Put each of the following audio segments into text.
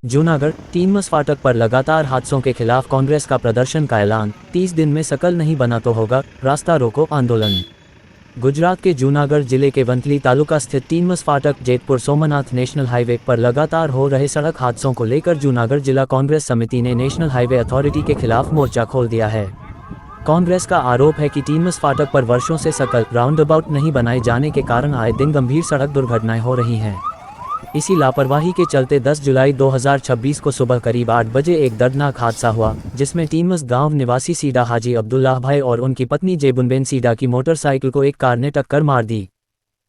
जूनागढ़ टीनमस फाटक पर लगातार हादसों के खिलाफ कांग्रेस का प्रदर्शन का ऐलान। 30 दिन में सकल नहीं बना तो होगा रास्ता रोको आंदोलन। गुजरात के जूनागढ़ जिले के वंथली तालुका स्थित टीनमस फाटक जेतपुर सोमनाथ नेशनल हाईवे पर लगातार हो रहे सड़क हादसों को लेकर जूनागढ़ जिला कांग्रेस समिति ने नेशनल हाईवे अथॉरिटी के खिलाफ मोर्चा खोल दिया है। कांग्रेस का आरोप है कि टीनमस फाटक पर वर्षों से सकल राउंडअबाउट नहीं बनाए जाने के कारण आए दिन गंभीर सड़क दुर्घटनाएं हो रही हैं। इसी लापरवाही के चलते 10 जुलाई 2026 को सुबह करीब 8 बजे एक दर्दनाक हादसा हुआ, जिसमें टीनमस गांव निवासी सीडा हाजी अब्दुल्लाह भाई और उनकी पत्नी जेबुनबेन सीडा की मोटरसाइकिल को एक कार ने टक्कर मार दी।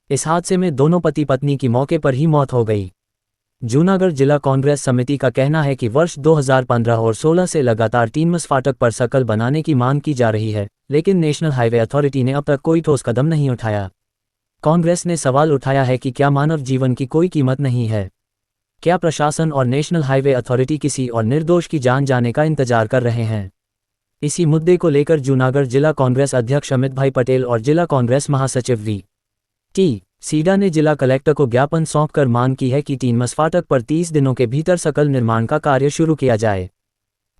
इस हादसे में दोनों पति पत्नी की मौके पर ही मौत हो गई। जूनागढ़ जिला कांग्रेस समिति का कहना है कि वर्ष 2015 और 16 से लगातार टीनमस फाटक पर सकल बनाने की मांग की जा रही है, लेकिन नेशनल हाईवे अथॉरिटी ने अब तक कोई ठोस कदम नहीं उठाया। कांग्रेस ने सवाल उठाया है कि क्या मानव जीवन की कोई कीमत नहीं है? क्या प्रशासन और नेशनल हाईवे अथॉरिटी किसी और निर्दोष की जान जाने का इंतजार कर रहे हैं? इसी मुद्दे को लेकर जूनागढ़ जिला कांग्रेस अध्यक्ष अमित भाई पटेल और जिला कांग्रेस महासचिव वी.टी. सीडा ने जिला कलेक्टर को ज्ञापन सौंपकर मांग की है कि टीनमस फाटक पर 30 दिनों के भीतर सकल निर्माण का कार्य शुरू किया जाए।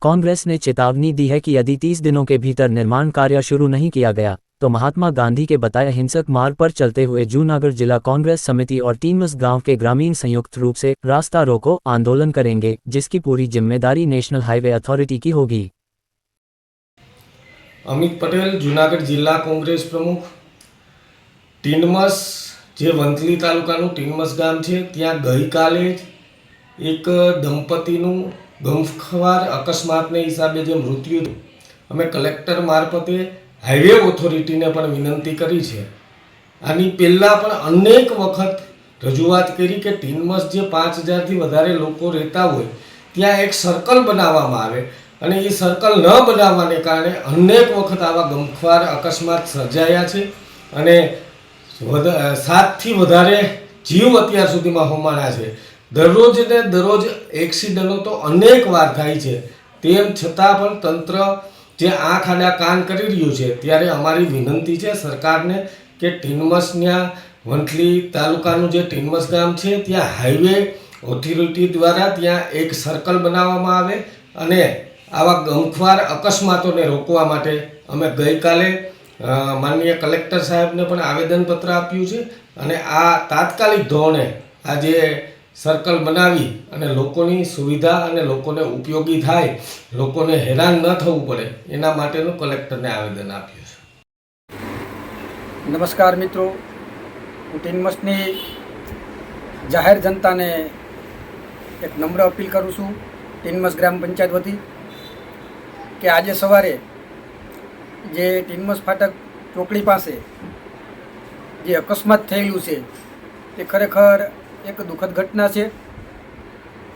कांग्रेस ने चेतावनी दी है कि यदि 30 दिनों के भीतर निर्माण कार्य शुरू नहीं किया गया तो महात्मा गांधी के बताए हिंसक मार्ग पर चलते हुए जूनागढ़ जिला कांग्रेस समिति और टीनमस गांव के ग्रामीण संयुक्त रूप से रास्ता रोको आंदोलन करेंगे, जिसकी पूरी जिम्मेदारी नेशनल हाईवे अथॉरिटी की होगी। अमित पटेल, जूनागढ़ जिला कांग्रेस प्रमुख। टीनमस जे वंथली तालुकाનું ટીનમસ ગામ છે, ત્યાં ગઈકાલે એક દંપતીનું ગમખ્વાર અકસ્માતને હિસાબે જે મૃત્યુ, અમે કલેક્ટર મારફતે હાઈવે ઓથોરિટીને પણ વિનંતી કરી છે। આની પહેલાં પણ અનેક વખત રજૂઆત કરી કે ટીનમસ જે 5000થી વધારે લોકો રહેતા હોય ત્યાં એક સર્કલ બનાવવામાં આવે, અને એ સર્કલ ન બનાવવાને કારણે અનેક વખત આવા ગમખ્વાર અકસ્માત સર્જાયા છે અને 7થી વધારે જીવ અત્યાર સુધીમાં હોમાણા છે। દરરોજ ને દરરોજ એક્સિડન્ટો તો અનેક વાર થાય છે, તેમ છતાં પણ તંત્ર જે આંખ આડા કાન કરી રહ્યું છે, ત્યારે અમારી વિનંતી છે સરકારને કે ટીનમસના વંથલી તાલુકાનું જે ટીનમસ ગામ છે ત્યાં હાઈવે ઓથોરિટી દ્વારા ત્યાં એક સર્કલ બનાવવામાં આવે અને આવા ગમખ્વાર અકસ્માતોને રોકવા માટે અમે ગઈકાલે માનનીય કલેક્ટર સાહેબને પણ આવેદનપત્ર આપ્યું છે અને આ તાત્કાલિક ધોરણે આ જે સર્કલ બનાવી અને લોકોની સુવિધા અને લોકોને ઉપયોગી થાય, લોકોને હેરાન ન થવું પડે એના માટેનું કલેક્ટરને આવેદન આપ્યું છે। નમસ્કાર મિત્રો, હું ટીનમસની જાહેર જનતાને એક નમ્ર અપીલ કરું છું ટીનમસ ગ્રામ પંચાયત વતી કે આજે સવારે જે ટીનમસ ફાટક ચોકડી પાસે જે અકસ્માત થયેલું છે તે ખરેખર એક દુઃખદ ઘટના છે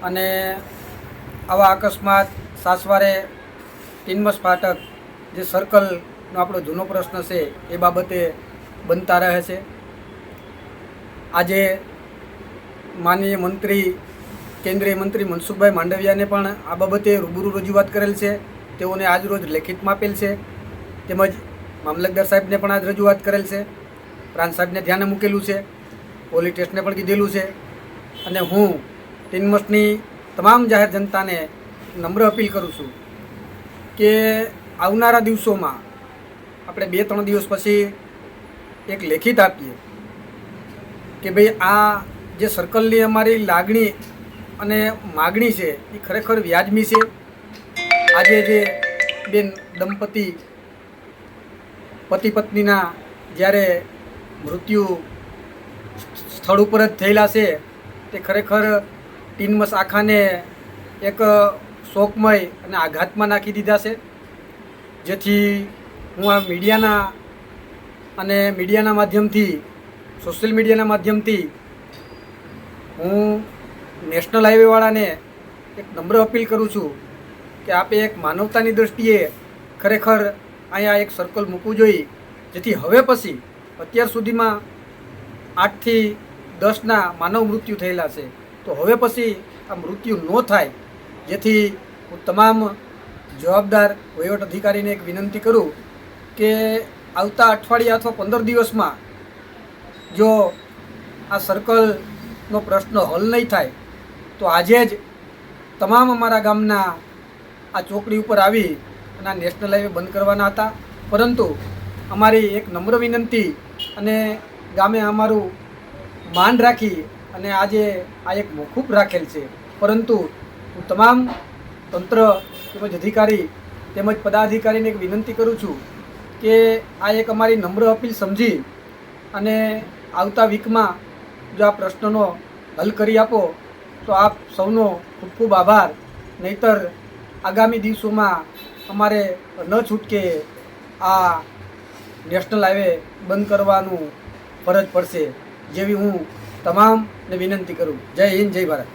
અને આવા અકસ્માત સાસવારે ટીનમસ ફાટક જે સર્કલનો આપણો જૂનો પ્રશ્ન છે એ બાબતે બનતા રહે છે। આજે માનનીય મંત્રી, કેન્દ્રીય મંત્રી મનસુખભાઈ માંડવિયાને પણ આ બાબતે રૂબરૂ રજૂઆત કરેલ છે, તેઓને આજરોજ લેખિતમાં આપેલ છે, તેમજ મામલતદાર સાહેબને પણ આજ રજૂઆત કરેલ છે, પ્રાંત સાહેબને ધ્યાને મૂકેલું છે, પોલીસ સ્ટેશને પણ કીધેલું છે અને હું ટીનમસની તમામ જાહેર જનતાને નમ્ર અપીલ કરું છું કે આવનારા દિવસોમાં આપણે 2-3 દિવસ પછી એક લેખિત આપીએ કે ભાઈ આ જે સર્કલની અમારી લાગણી અને માગણી છે એ ખરેખર વ્યાજબી છે। આજે જે બેન દંપતી પતિ પત્નીના જ્યારે મૃત્યુ સ્થળ ઉપર જ થયેલા છે તે ખરેખર ટીનમસ આખાને એક શોકમય અને આઘાતમાં નાખી દીધા છે, જેથી હું આ મીડિયાના માધ્યમથી, સોશિયલ મીડિયાના માધ્યમથી હું નેશનલ હાઈવેવાળાને એક નમ્ર અપીલ કરું છું કે આપે એક માનવતાની દૃષ્ટિએ ખરેખર અહીંયા એક સર્કલ મૂકવું જોઈએ, જેથી હવે પછી અત્યાર સુધીમાં 8થી 10ના માનવ મૃત્યુ થયેલા છે, તો હવે પછી આ મૃત્યુ ન થાય, જેથી હું તમામ જવાબદાર વહીવટ અધિકારીને એક વિનંતી કરું કે આવતા અઠવાડિયા અથવા 15 દિવસમાં જો આ સર્કલનો પ્રશ્ન હલ નહીં થાય તો આજે જ તમામ અમારા ગામના આ ચોકડી ઉપર આવી અને આ નેશનલ હાઈવે બંધ કરવાના હતા, પરંતુ અમારી એક નમ્ર વિનંતી અને ગામે અમારું માન રાખી અને આજે આ એક મોકૂફ રાખેલ છે, પરંતુ હું તમામ તંત્ર તેમજ અધિકારી તેમજ પદાધિકારીને એક વિનંતી કરું છું કે આ એક અમારી નમ્ર અપીલ સમજી અને આવતા વીકમાં જો આ પ્રશ્નનો હલ કરી આપો તો આપ સૌનો ખૂબ ખૂબ આભાર. નહીતર આગામી દિવસોમાં અમારે ન છૂટકે આ નેશનલ હાઈવે બંધ કરવાનું ફરજ પડશે, જેવી હું તમામને વિનંતી કરું. જય હિન્દ, જય ભારત.